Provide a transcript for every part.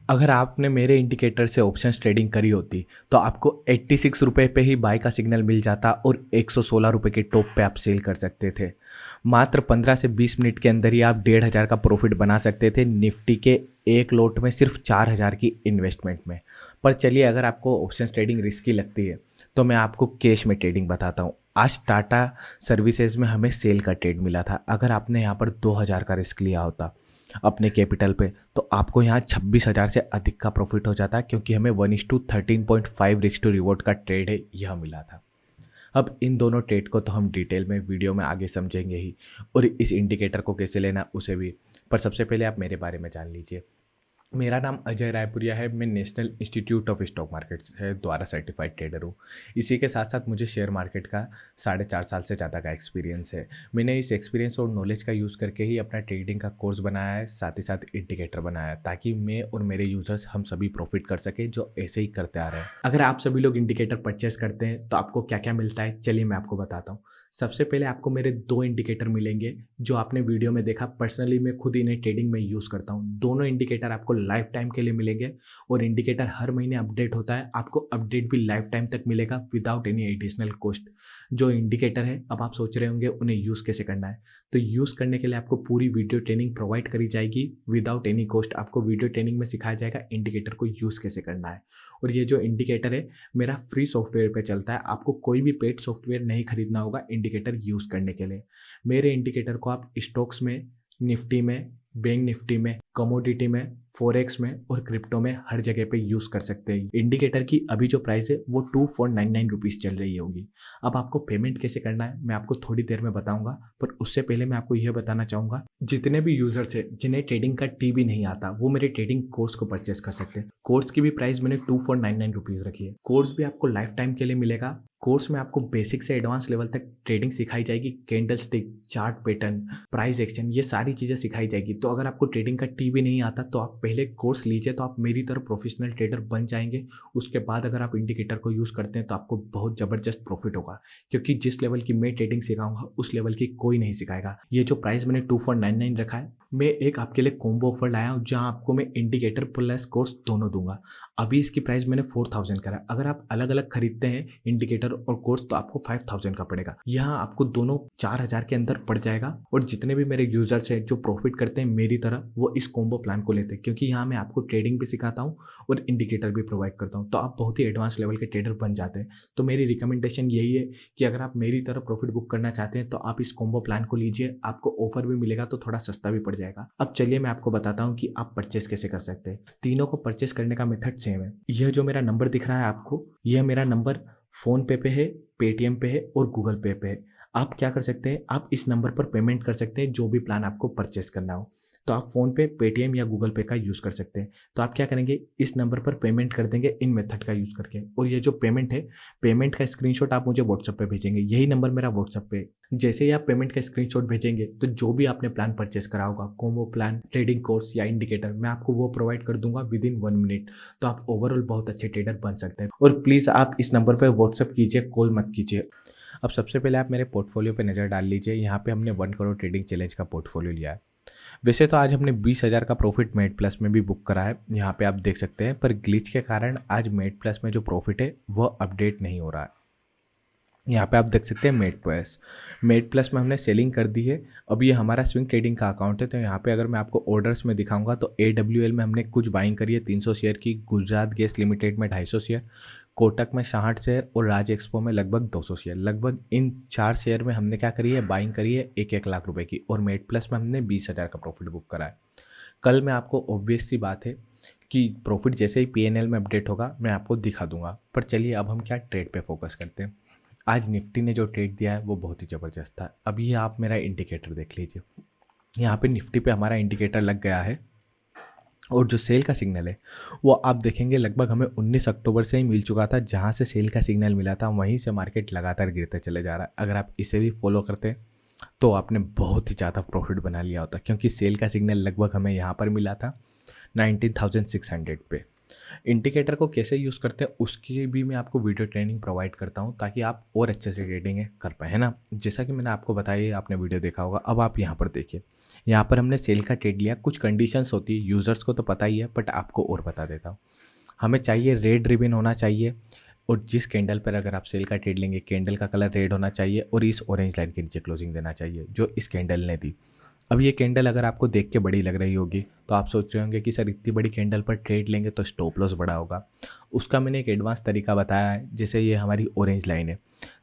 अगर आपने मेरे इंडिकेटर से ऑप्शंस ट्रेडिंग करी होती तो आपको 86 रुपये पे ही बाय का सिग्नल मिल जाता और 116 रुपये के टॉप पे आप सेल कर सकते थे। मात्र 15 से 20 मिनट के अंदर ही आप 1,500 का प्रॉफिट बना सकते थे निफ्टी के एक लोट में सिर्फ 4,000 की इन्वेस्टमेंट में। पर चलिए, अगर आपको ऑप्शंस ट्रेडिंग रिस्की लगती है तो मैं आपको कैश में ट्रेडिंग बताता हूँ। आज टाटा सर्विसेज में हमें सेल का ट्रेड मिला था। अगर आपने यहाँ पर 2,000 का रिस्क लिया होता अपने कैपिटल पे तो आपको यहाँ 26,000 से अधिक का प्रॉफिट हो जाता, क्योंकि हमें 1:13.5 रिस्क टू रिवॉर्ड का ट्रेड है यह मिला था। अब इन दोनों ट्रेड को तो हम डिटेल में वीडियो में आगे समझेंगे ही, और इस इंडिकेटर को कैसे लेना उसे भी। पर सबसे पहले आप मेरे बारे में जान लीजिए। मेरा नाम अजय रायपुरिया है। मैं national institute of stock markets है द्वारा सर्टिफाइड ट्रेडर हूँ। इसी के साथ साथ मुझे शेयर मार्केट का 4.5 साल से ज़्यादा का एक्सपीरियंस है। मैंने इस एक्सपीरियंस और नॉलेज का यूज़ करके ही अपना ट्रेडिंग का कोर्स बनाया है, साथ ही साथ इंडिकेटर बनाया है, ताकि मैं और मेरे यूजर्स हम सभी प्रॉफिट कर सके जो ऐसे ही करते आ रहे हैं। अगर आप सभी लोग इंडिकेटर परचेस करते हैं तो आपको क्या क्या मिलता है, चलिए मैं आपको बताता हूँ। सबसे पहले आपको मेरे 2 इंडिकेटर मिलेंगे जो आपने वीडियो में देखा। पर्सनली मैं खुद इन्हें ट्रेडिंग में यूज़ करता हूँ। दोनों इंडिकेटर आपको लाइफ टाइम के लिए मिलेंगे और इंडिकेटर हर महीने अपडेट होता है। आपको अपडेट भी लाइफ टाइम तक मिलेगा विदाउट एनी एडिशनल कॉस्ट। जो इंडिकेटर है, अब आप सोच रहे होंगे उन्हें यूज़ कैसे करना है, तो यूज़ करने के लिए आपको पूरी वीडियो ट्रेनिंग प्रोवाइड करी जाएगी विदाउट एनी कॉस्ट। आपको वीडियो ट्रेनिंग में सिखाया जाएगा इंडिकेटर को यूज़ कैसे करना है। और ये जो इंडिकेटर है मेरा फ्री सॉफ्टवेयर पे चलता है। आपको कोई भी पेड सॉफ्टवेयर नहीं खरीदना होगा इंडिकेटर यूज़ करने के लिए। मेरे इंडिकेटर को आप स्टॉक्स में, निफ्टी में, बैंक निफ्टी में, कमोडिटी में, फॉरेक्स में और क्रिप्टो में हर जगह पे यूज़ कर सकते हैं। इंडिकेटर की अभी जो प्राइस है वो 2499 रुपीज़ चल रही होगी। अब आपको पेमेंट कैसे करना है मैं आपको थोड़ी देर में बताऊंगा, पर उससे पहले मैं आपको यह बताना चाहूँगा, जितने भी यूजर्स है जिन्हें ट्रेडिंग का टी भी नहीं आता वो मेरे ट्रेडिंग कोर्स को परचेस कर सकते हैं। कोर्स की भी प्राइस मैंने 2499 रुपीज़ रखी है। कोर्स भी आपको लाइफ टाइम के लिए मिलेगा। कोर्स में आपको बेसिक से एडवांस लेवल तक ट्रेडिंग सिखाई जाएगी। Candle stick, chart pattern, price action, ये सारी चीज़ें सिखाई जाएगी। तो अगर आपको ट्रेडिंग का टी भी नहीं आता तो आप पहले कोर्स लीजिए, तो आप मेरी तरह प्रोफेशनल ट्रेडर बन जाएंगे। उसके बाद अगर आप इंडिकेटर को यूज़ करते हैं तो आपको बहुत ज़बरदस्त प्रॉफिट होगा, क्योंकि जिस लेवल की मैं ट्रेडिंग सिखाऊंगा उस लेवल की कोई नहीं सिखाएगा। ये जो प्राइस मैंने 2499 रखा है, मैं एक आपके लिए कॉम्बो ऑफर लाया हूँ जहाँ आपको मैं इंडिकेटर प्लस कोर्स दोनों दूंगा। अभी इसकी प्राइस मैंने 4000 करा। अगर आप अलग अलग खरीदते हैं इंडिकेटर और कोर्स तो आपको 5000 का पड़ेगा। यहाँ आपको दोनों 4000 के अंदर पड़ जाएगा। और जितने भी मेरे यूजर्स हैं जो प्रॉफिट करते हैं मेरी तरह, वो इस कॉम्बो प्लान को लेते हैं, क्योंकि यहाँ मैं आपको ट्रेडिंग भी सिखाता हूँ और इंडिकेटर भी प्रोवाइड करता हूँ। तो आप बहुत ही एडवांस लेवल के ट्रेडर बन जाते हैं। तो मेरी रिकमेंडेशन यही है कि अगर आप मेरी तरह प्रॉफिट बुक करना चाहते हैं तो आप इस कॉम्बो प्लान को लीजिए। आपको ऑफर भी मिलेगा तो थोड़ा सस्ता भी पड़ जाएगा। अब चलिए मैं आपको बताता हूँ कि आप परचेस कैसे कर सकते हैं। तीनों को परचेस करने का मेथड सेम है। यह जो मेरा नंबर दिख रहा है आपको, यह मेरा नंबर फ़ोन पे है, पेटीएम पे है और गूगल पे है। आप क्या कर सकते हैं, आप इस नंबर पर पेमेंट कर सकते हैं जो भी प्लान आपको परचेस करना हो। तो आप फ़ोन पे, पेटीएम या गूगल पे का यूज़ कर सकते हैं। तो आप क्या करेंगे, इस नंबर पर पेमेंट कर देंगे इन मेथड का यूज़ करके। और ये जो पेमेंट है, पेमेंट का स्क्रीनशॉट आप मुझे व्हाट्सएप पे भेजेंगे। यही नंबर मेरा व्हाट्सएप पे है। जैसे ही आप पेमेंट का स्क्रीनशॉट भेजेंगे तो जो भी आपने प्लान परचेस करा होगा, कॉम्बो प्लान, ट्रेडिंग कोर्स या इंडिकेटर, मैं आपको वो प्रोवाइड कर दूंगा विद इन 1 मिनट। तो आप ओवरऑल बहुत अच्छे ट्रेडर बन सकते हैं। और प्लीज़ आप इस नंबर पर व्हाट्सएप कीजिए, कॉल मत कीजिए। अब सबसे पहले आप मेरे पोर्टफोलियो पे नज़र डाल लीजिए। यहाँ पे हमने 1 करोड़ ट्रेडिंग चैलेंज का पोर्टफोलियो लिया है। वैसे तो आज हमने 20,000 का प्रॉफिट मेड प्लस में भी बुक करा है, यहाँ पे आप देख सकते हैं, पर ग्लिच के कारण आज मेड प्लस में जो प्रॉफिट है वह अपडेट नहीं हो रहा है। यहाँ पे आप देख सकते हैं मेड प्लस में हमने सेलिंग कर दी है। अब ये हमारा स्विंग ट्रेडिंग का अकाउंट है। तो यहाँ पे अगर मैं आपको ऑर्डर्स में दिखाऊंगा तो AWL में हमने कुछ बाइंग करी है 300 शेयर की, गुजरात गैस लिमिटेड में 250 शेयर, कोटक में 66 शेयर और राज एक्सपो में लगभग 200 शेयर। लगभग इन 4 शेयर में हमने क्या करी है, बाइंग करी है 1-1 लाख रुपए की। और मेड प्लस में हमने 20,000 का प्रॉफिट बुक करा है। कल मैं आपको ऑब्वियस सी बात है कि प्रॉफिट जैसे ही PNL में अपडेट होगा मैं आपको दिखा दूंगा। पर चलिए अब हम क्या ट्रेड पे फोकस करते हैं। आज निफ्टी ने जो ट्रेड दिया है वो बहुत ही ज़बरदस्त था। अभी आप मेरा इंडिकेटर देख लीजिए। यहाँ पे निफ्टी पे हमारा इंडिकेटर लग गया है और जो सेल का सिग्नल है वो आप देखेंगे लगभग हमें 19 अक्टूबर से ही मिल चुका था। जहाँ से सेल का सिग्नल मिला था वहीं से मार्केट लगातार गिरते चले जा रहा है। अगर आप इसे भी फॉलो करते तो आपने बहुत ही ज़्यादा प्रॉफिट बना लिया होता, क्योंकि सेल का सिग्नल लगभग हमें यहाँ पर मिला था 19,600 पे। इंडिकेटर को कैसे यूज़ करते हैं उसकी भी मैं आपको वीडियो ट्रेनिंग प्रोवाइड करता हूँ ताकि आप और अच्छे से ट्रेडिंग कर पाएँ, है ना। जैसा कि मैंने आपको बताया, आपने वीडियो देखा होगा। अब आप यहाँ पर देखिए, यहाँ पर हमने सेल का ट्रेड लिया। कुछ कंडीशंस होती है, यूज़र्स को तो पता ही है, बट आपको और बता देता हूँ। हमें चाहिए रेड रिबन होना चाहिए, और जिस कैंडल पर अगर आप सेल का ट्रेड लेंगे, कैंडल का कलर रेड होना चाहिए और इस ऑरेंज लाइन के नीचे क्लोजिंग देना चाहिए जो इस कैंडल ने दी। अब ये कैंडल अगर आपको देख के बड़ी लग रही होगी तो आप सोच रहे होंगे कि सर इतनी बड़ी कैंडल पर ट्रेड लेंगे तो स्टॉप लॉस बड़ा होगा। उसका मैंने एक एडवांस तरीका बताया है। जैसे ये हमारी ऑरेंज लाइन है,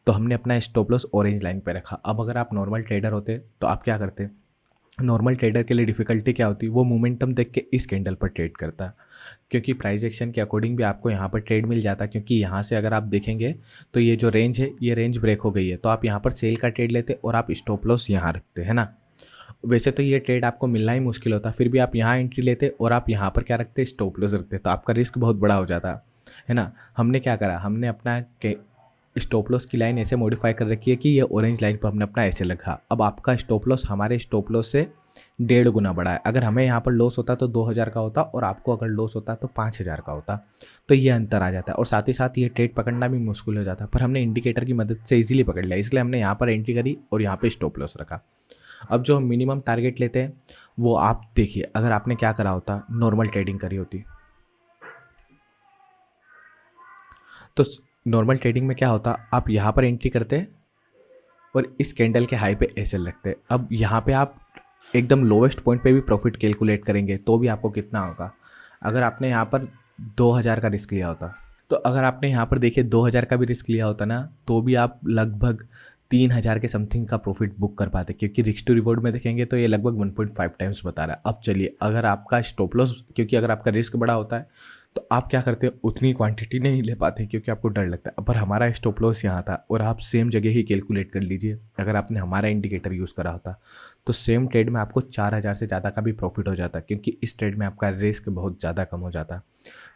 तो हमने अपना स्टॉप लॉस ऑरेंज लाइन पे रखा। अब अगर आप नॉर्मल ट्रेडर होते तो आप क्या करते? नॉर्मल ट्रेडर के लिए डिफ़िकल्टी क्या होती, वो मोमेंटम देख के इस कैंडल पर ट्रेड करता, क्योंकि प्राइस एक्शन के अकॉर्डिंग भी आपको यहाँ पर ट्रेड मिल जाता। क्योंकि यहाँ से अगर आप देखेंगे तो ये जो रेंज है, ये रेंज ब्रेक हो गई है, तो आप यहाँ पर सेल का ट्रेड लेते और आप स्टॉप लॉस यहाँ रखते, है ना। वैसे तो ये ट्रेड आपको मिलना ही मुश्किल होता, फिर भी आप यहाँ एंट्री लेते और आप यहाँ पर क्या रखते, स्टॉप लॉस रखते, तो आपका रिस्क बहुत बड़ा हो जाता है ना। हमने क्या करा, हमने अपना स्टॉप लॉस की लाइन ऐसे मॉडिफाई कर रखी है कि ये ऑरेंज लाइन पर हमने अपना ऐसे लगा। अब आपका स्टॉप लॉस हमारे स्टॉप लॉस से 1.5 गुना बड़ा है। अगर हमें यहाँ पर लॉस होता तो 2,000 का होता, और आपको अगर लॉस होता तो 5,000 का होता। तो ये अंतर आ जाता है, और साथ ही साथ ये ट्रेड पकड़ना भी मुश्किल हो जाता, पर हमने इंडिकेटर की मदद से इजीली पकड़ लिया। इसलिए हमने यहाँ पर एंट्री करी और यहाँ पे स्टॉप लॉस रखा। अब जो हम मिनिमम टारगेट लेते हैं वो आप देखिए, अगर आपने क्या करा होता, नॉर्मल ट्रेडिंग करी होती, तो नॉर्मल ट्रेडिंग में क्या होता, आप यहाँ पर एंट्री करते और इस कैंडल के हाई पे ऐसे लगते। अब यहाँ पे आप एकदम लोवेस्ट पॉइंट पे भी प्रॉफिट कैलकुलेट करेंगे तो भी आपको कितना होगा। अगर आपने यहाँ पर 2,000 का रिस्क लिया होता, तो अगर आपने यहाँ पर देखिए 2,000 का भी रिस्क लिया होता ना, तो भी आप लगभग 3,000 के समथिंग का प्रॉफिट बुक कर पाते, क्योंकि रिस्क टू रिवॉर्ड में देखेंगे तो ये लगभग 1.5 टाइम्स बता रहा है। अब चलिए, अगर आपका स्टॉप लॉस, क्योंकि अगर आपका रिस्क बड़ा होता है तो आप क्या करते हैं, उतनी क्वांटिटी नहीं ले पाते क्योंकि आपको डर लगता है। पर हमारा स्टॉप लॉस यहाँ था, और आप सेम जगह ही कैलकुलेट कर लीजिए, अगर आपने हमारा इंडिकेटर यूज़ करा होता तो सेम ट्रेड में आपको 4,000 से ज़्यादा का भी प्रॉफिट हो जाता, क्योंकि इस ट्रेड में आपका रिस्क बहुत ज़्यादा कम हो जाता।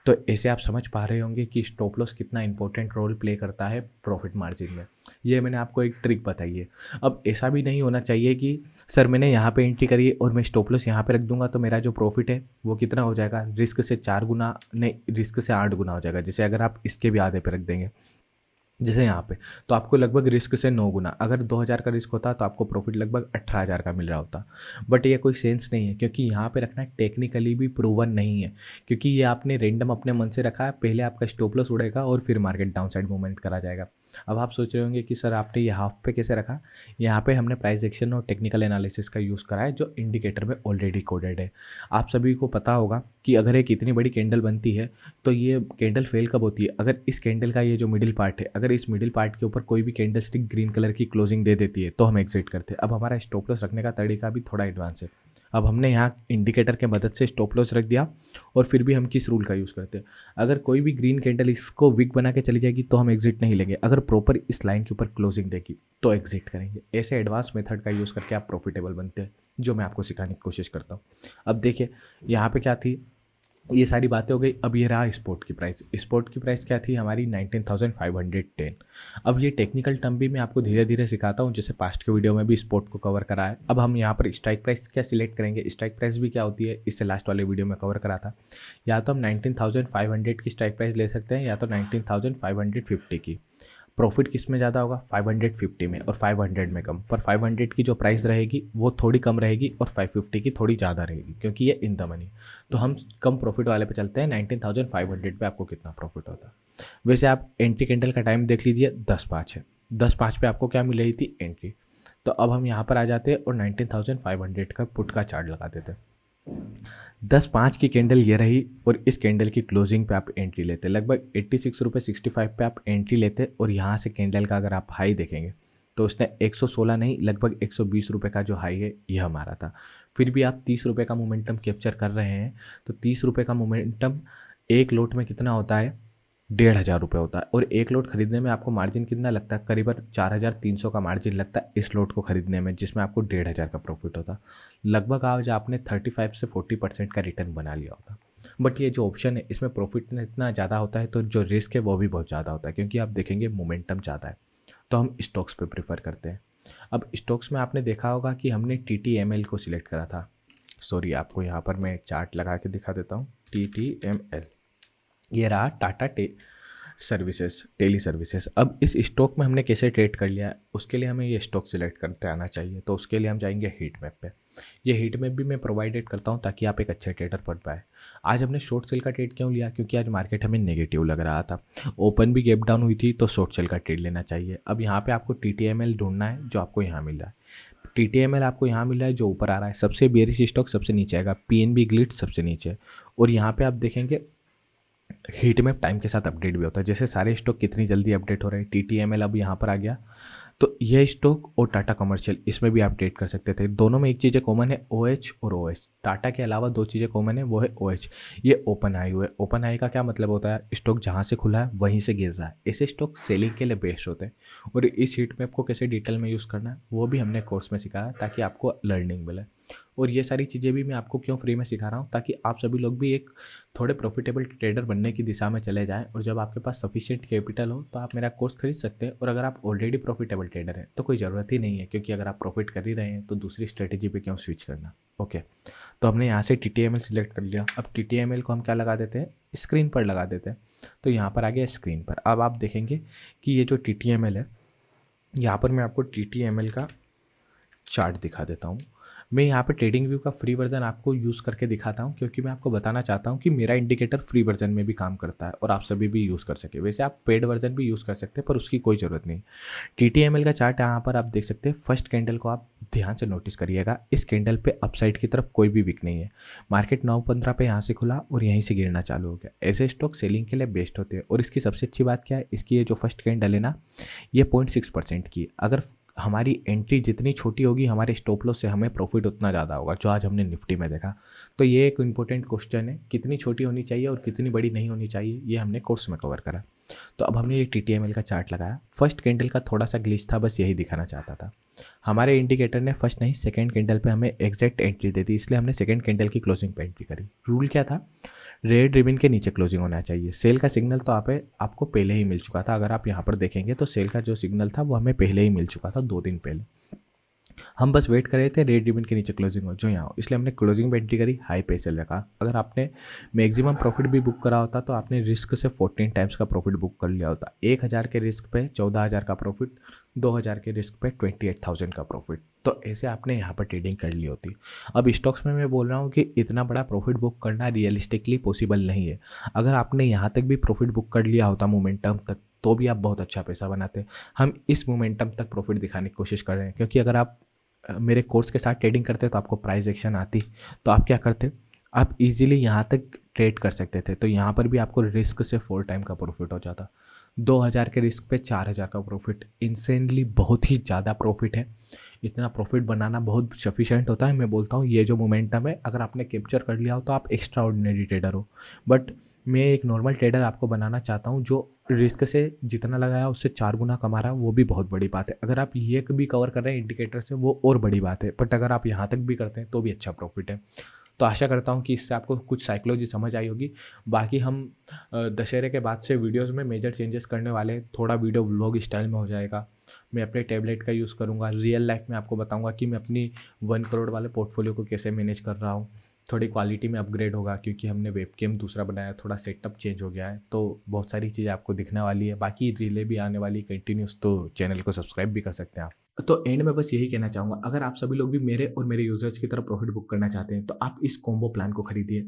तो ऐसे आप समझ पा रहे होंगे कि स्टॉप लॉस कितना इंपॉर्टेंट रोल प्ले करता है प्रॉफिट मार्जिन में। ये मैंने आपको एक ट्रिक बताई है। अब ऐसा भी नहीं होना चाहिए कि सर मैंने यहाँ पे एंट्री करी और मैं स्टॉप लॉस यहाँ पे रख दूंगा तो मेरा जो प्रॉफिट है वो कितना हो जाएगा, रिस्क से 4 गुना नहीं, रिस्क से 8 गुना हो जाएगा। जैसे अगर आप इसके भी आधे पे रख देंगे, जैसे यहाँ पे, तो आपको लगभग रिस्क से 9 गुना, अगर 2,000 का रिस्क होता तो आपको प्रॉफिट लगभग 18,000 का मिल रहा होता। बट ये कोई सेंस नहीं है, क्योंकि यहाँ पे रखना टेक्निकली भी प्रूवन नहीं है, क्योंकि ये आपने रेंडम अपने मन से रखा है। पहले आपका स्टॉप लॉस उड़ेगा और फिर मार्केट डाउन साइड मूवमेंट करा जाएगा। अब आप सोच रहे होंगे कि सर आपने ये हाफ पे कैसे रखा। यहाँ पे हमने प्राइस एक्शन और टेक्निकल एनालिसिस का यूज़ करा है जो इंडिकेटर में ऑलरेडी कोडेड है। आप सभी को पता होगा कि अगर एक इतनी बड़ी कैंडल बनती है तो ये कैंडल फेल कब होती है, अगर इस कैंडल का ये जो मिडिल पार्ट है, अगर इस मिडिल पार्ट के ऊपर कोई भी कैंडल स्टिक ग्रीन कलर की क्लोजिंग दे देती है तो हम एग्जिट करते हैं। अब हमारा स्टॉप लॉस रखने का तरीका भी थोड़ा एडवांस है। अब हमने यहाँ इंडिकेटर के मदद से स्टॉप लॉस रख दिया, और फिर भी हम किस रूल का यूज़ करते हैं, अगर कोई भी ग्रीन कैंडल इसको विक बना के चली जाएगी तो हम एग्जिट नहीं लेंगे, अगर प्रॉपर इस लाइन के ऊपर क्लोजिंग देगी तो एग्जिट करेंगे। ऐसे एडवांस मेथड का यूज़ करके आप प्रॉफिटेबल बनते हैं, जो मैं आपको सिखाने की कोशिश करता हूँ। अब देखिए यहाँ पे क्या थी, ये सारी बातें हो गई। अब ये रहा स्पोर्ट की प्राइस। स्पोर्ट की प्राइस क्या थी हमारी, 19,510। अब ये टेक्निकल टर्म भी मैं आपको धीरे धीरे सिखाता हूँ, जैसे पास्ट के वीडियो में भी स्पोर्ट को कवर करा है। अब हम यहाँ पर स्ट्राइक प्राइस क्या सिलेक्ट करेंगे, स्ट्राइक प्राइस भी क्या होती है, इससे लास्ट वाले वीडियो में कवर करा था। या तो हम 19,500 की स्ट्राइक प्राइस ले सकते हैं, या तो 19,550 की। प्रॉफिट किस में ज़्यादा होगा, 550 में, और 500 में कम। पर 500 की जो प्राइस रहेगी वो थोड़ी कम रहेगी और 550 की थोड़ी ज़्यादा रहेगी, क्योंकि ये इन द मनी। तो हम कम प्रॉफिट वाले पे चलते हैं। 19,500 पे आपको कितना प्रॉफिट होता है। वैसे आप एंट्री कैंडल का टाइम देख लीजिए, 10:05 है। 10:05 पे आपको क्या मिल रही थी, एंट्री। तो अब हम यहाँ पर आ जाते हैं और 19,500 का पुट का चार्ट लगा देते हैं। 10:05 की कैंडल ये रही, और इस कैंडल की क्लोजिंग पे आप एंट्री लेते, लगभग 86 रुपये 65 पे आप एंट्री लेते। और यहाँ से कैंडल का अगर आप हाई देखेंगे तो उसने 116 नहीं, लगभग 120 रुपये का जो हाई है यह हमारा था। फिर भी आप 30 रुपये का मोमेंटम कैप्चर कर रहे हैं, तो 30 रुपये का मोमेंटम एक लोट में कितना होता है, 1,500 रुपये होता है। और एक लोट खरीदने में आपको मार्जिन कितना लगता है, करीबन 4,300 का मार्जिन लगता है इस लोट को खरीदने में, जिसमें आपको 1,500 का प्रॉफिट होता। लगभग आज आपने 35 से 40% का रिटर्न बना लिया होता। बट ये जो ऑप्शन है इसमें प्रॉफिट इतना ज़्यादा होता है, तो जो रिस्क है वो भी बहुत ज़्यादा होता है, क्योंकि आप देखेंगे मोमेंटम ज़्यादा है। तो हम स्टॉक्स पे प्रेफर करते हैं। अब स्टॉक्स में आपने देखा होगा कि हमने TTML को सिलेक्ट करा था। सॉरी, आपको यहाँ पर मैं एक चार्ट लगा के दिखा देता हूँ। TTML, ये रहा टाटा सर्विसेज, टेली सर्विसेज। अब इस स्टॉक में हमने कैसे ट्रेड कर लिया है, उसके लिए हमें ये स्टॉक सिलेक्ट करते आना चाहिए। तो उसके लिए हम जाएंगे हीट मैप पे। ये हीट मैप भी मैं प्रोवाइडेड करता हूँ ताकि आप एक अच्छे ट्रेडर बन पाए। आज हमने शॉर्ट सेल का ट्रेड क्यों लिया, क्योंकि आज मार्केट हमें नेगेटिव लग रहा था, ओपन भी गैप डाउन हुई थी, तो शॉर्ट सेल का ट्रेड लेना चाहिए। अब यहाँ पे आपको TTML ढूंढना है, जो आपको यहाँ मिल रहा है। TTML आपको यहाँ मिल रहा है जो ऊपर आ रहा है, सबसे बेरिश स्टॉक सबसे नीचे आएगा, PNB ग्लिट सबसे नीचे। और यहाँ पे आप देखेंगे हीट मैप टाइम के साथ अपडेट भी होता है, जैसे सारे स्टॉक कितनी जल्दी अपडेट हो रहे हैं। TTML अब यहाँ पर आ गया, तो ये स्टॉक और टाटा कमर्शियल इसमें भी अपडेट कर सकते थे। दोनों में एक चीज़ें कॉमन है, OH और OH। टाटा के अलावा दो चीज़ें कॉमन है, वो है OH। ये ओपन हाई हुए, ओपन हाई का क्या मतलब होता है, स्टॉक जहाँ से खुला है वहीं से गिर रहा है। ऐसे स्टॉक सेलिंग के लिए बेस्ट होते हैं। और इस हीट मैप को कैसे डिटेल में यूज़ करना है वो भी हमने कोर्स में सिखाया, ताकि आपको लर्निंग मिले। और ये सारी चीज़ें भी मैं आपको क्यों फ्री में सिखा रहा हूँ, ताकि आप सभी लोग भी एक थोड़े प्रॉफिटेबल ट्रेडर बनने की दिशा में चले जाएं। और जब आपके पास सफिशिएंट कैपिटल हो तो आप मेरा कोर्स खरीद सकते हैं। और अगर आप ऑलरेडी प्रॉफिटेबल ट्रेडर हैं तो कोई ज़रूरत ही नहीं है, क्योंकि अगर आप प्रॉफिट कर ही रहे हैं तो दूसरी स्ट्रेटेजी पे क्यों स्विच करना। ओके, तो हमने यहाँ से TTML सिलेक्ट कर लिया। अब TTML को हम क्या लगा देते हैं, स्क्रीन पर लगा देते हैं। तो यहाँ पर आ गया स्क्रीन पर। अब आप देखेंगे कि ये जो TTML है, यहाँ पर मैं आपको TTML का चार्ट दिखा देता हूँ। मैं यहाँ पे ट्रेडिंग व्यू का फ्री वर्जन आपको यूज़ करके दिखाता हूँ, क्योंकि मैं आपको बताना चाहता हूँ कि मेरा इंडिकेटर फ्री वर्जन में भी काम करता है और आप सभी भी यूज़ कर सके। वैसे आप पेड वर्जन भी यूज़ कर सकते हैं, पर उसकी कोई ज़रूरत नहीं। TTML का चार्ट यहाँ पर आप देख सकते हैं। फर्स्ट कैंडल को आप ध्यान से नोटिस करिएगा, इस कैंडल पे अपसाइड की तरफ कोई भी विक नहीं है। मार्केट 9:15 पे यहाँ से खुला और यहीं से गिरना चालू हो गया। ऐसे स्टॉक सेलिंग के लिए बेस्ट होते हैं। और इसकी सबसे अच्छी बात क्या है, इसकी ये जो फर्स्ट कैंडल है ना, ये 0.6% की। अगर हमारी एंट्री जितनी छोटी होगी, हमारे स्टॉप लॉस से हमें प्रॉफिट उतना ज़्यादा होगा, जो आज हमने निफ्टी में देखा। तो ये एक इंपॉर्टेंट क्वेश्चन है, कितनी छोटी होनी चाहिए और कितनी बड़ी नहीं होनी चाहिए, ये हमने कोर्स में कवर करा। तो अब हमने ये TTML का चार्ट लगाया। फर्स्ट कैंडल का थोड़ा सा ग्लिच था, बस यही दिखाना चाहता था। हमारे इंडिकेटर ने फर्स्ट नहीं सेकंड कैंडल पे हमें एग्जैक्ट एंट्री दे दी, इसलिए हमने सेकंड कैंडल की क्लोजिंग पे एंट्री करी। रूल क्या था, रेड रिबन के नीचे क्लोजिंग होना चाहिए। सेल का सिग्नल तो आपको पहले ही मिल चुका था। अगर आप यहाँ पर देखेंगे तो सेल का जो सिग्नल था वो हमें पहले ही मिल चुका था, 2 दिन पहले। हम बस वेट कर रहे थे रेड रिबन के नीचे क्लोजिंग हो, जो यहाँ हो, इसलिए हमने क्लोजिंग पे एंट्री करी, हाई पे सेल रखा। अगर आपने मैक्सिमम प्रॉफिट भी बुक करा होता तो आपने रिस्क से 14 टाइम्स का प्रॉफिट बुक कर लिया होता। 1000 के रिस्क पे 14,000 का प्रॉफिट, 2000 के रिस्क पे 28,000 का प्रॉफिट। तो ऐसे आपने यहाँ पर ट्रेडिंग कर ली होती। अब स्टॉक्स में मैं बोल रहा हूँ कि इतना बड़ा प्रॉफिट बुक करना रियलिस्टिकली पॉसिबल नहीं है। अगर आपने यहाँ तक भी प्रॉफिट बुक कर लिया होता मोमेंटम तक, तो भी आप बहुत अच्छा पैसा बनाते। हम इस मोमेंटम तक प्रॉफिट दिखाने की कोशिश कर रहे हैं, क्योंकि अगर आप मेरे कोर्स के साथ ट्रेडिंग करते तो आपको प्राइस एक्शन आती, तो आप क्या करते, आप इजीली यहाँ तक ट्रेड कर सकते थे। तो यहाँ पर भी आपको रिस्क से 4 टाइम का प्रॉफिट हो जाता। 2000 के रिस्क पे 4000 का प्रॉफिट, इंसेंटली बहुत ही ज़्यादा प्रॉफिट है। इतना प्रॉफिट बनाना बहुत सफिशेंट होता है। मैं बोलता हूँ ये जो मोमेंटम है, अगर आपने कैप्चर कर लिया हो तो आप एक्स्ट्रा ऑर्डिनरी ट्रेडर हो। बट मैं एक नॉर्मल ट्रेडर आपको बनाना चाहता हूँ, जो रिस्क से जितना लगाया उससे 4 गुना कमा रहा है, वो भी बहुत बड़ी बात है। अगर आप ये भी कवर कर रहे हैं इंडिकेटर से, वो और बड़ी बात है। बट अगर आप यहाँ तक भी करते हैं तो भी अच्छा प्रॉफिट है। तो आशा करता हूँ कि इससे आपको कुछ साइकोलॉजी समझ आई होगी। बाकी हम दशहरे के बाद से वीडियोस में मेजर चेंजेस करने वाले हैं। थोड़ा वीडियो व्लॉग स्टाइल में हो जाएगा। मैं अपने टैबलेट का यूज़ करूँगा। रियल लाइफ में आपको बताऊँगा कि मैं अपनी 1 करोड़ वाले पोर्टफोलियो को कैसे मैनेज कर रहा हूँ। थोड़ी क्वालिटी में अपग्रेड होगा, क्योंकि हमने वेबकैम दूसरा बनाया, थोड़ा सेटअप चेंज हो गया है। तो बहुत सारी चीज़ें आपको दिखने वाली है। बाकी रीलें भी आने वाली कंटिन्यूस, तो चैनल को सब्सक्राइब भी कर सकते हैं आप। तो एंड में बस यही कहना चाहूँगा, अगर आप सभी लोग भी मेरे और मेरे यूजर्स की तरह प्रॉफिट बुक करना चाहते हैं तो आप इस कॉम्बो प्लान को खरीदिए।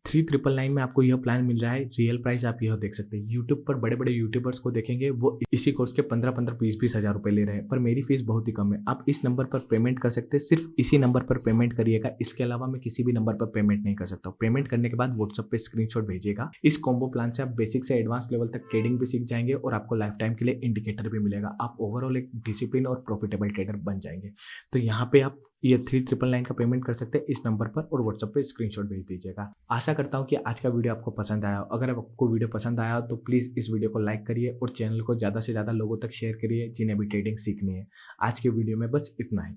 3999 में आपको यह प्लान मिल रहा है। रियल प्राइस आप यह देख सकते हैं। यूट्यूब पर बड़े बड़े यूट्यूबर्स को देखेंगे, वो इसी कोर्स के 15-15, 20-20 हज़ार रुपये ले रहे हैं, पर मेरी फीस बहुत ही कम है। आप इस नंबर पर पेमेंट कर सकते हैं, सिर्फ इसी नंबर पर पेमेंट करिएगा। इसके अलावा मैं किसी भी नंबर पर पेमेंट नहीं कर सकता। पेमेंट करने के बाद व्हाट्सएप पे स्क्रीनशॉट भेजिएगा। इस कॉम्बो प्लान से आप बेसिक से एडवांस लेवल तक ट्रेडिंग भी सीख जाएंगे और आपको लाइफ टाइम के लिए इंडिकेटर भी मिलेगा। आप ओवरऑल एक डिसिप्लिन और प्रॉफिटेबल ट्रेडर बन जाएंगे। तो यहाँ पे आप ये 3999 का पेमेंट कर सकते हैं इस नंबर पर, और व्हाट्सएप पे स्क्रीनशॉट भेज दीजिएगा। आशा करता हूँ कि आज का वीडियो आपको पसंद आया हो। अगर आपको वीडियो पसंद आया हो तो प्लीज़ इस वीडियो को लाइक करिए और चैनल को ज़्यादा से ज़्यादा लोगों तक शेयर करिए, जिन्हें भी ट्रेडिंग सीखनी है। आज के वीडियो में बस इतना ही।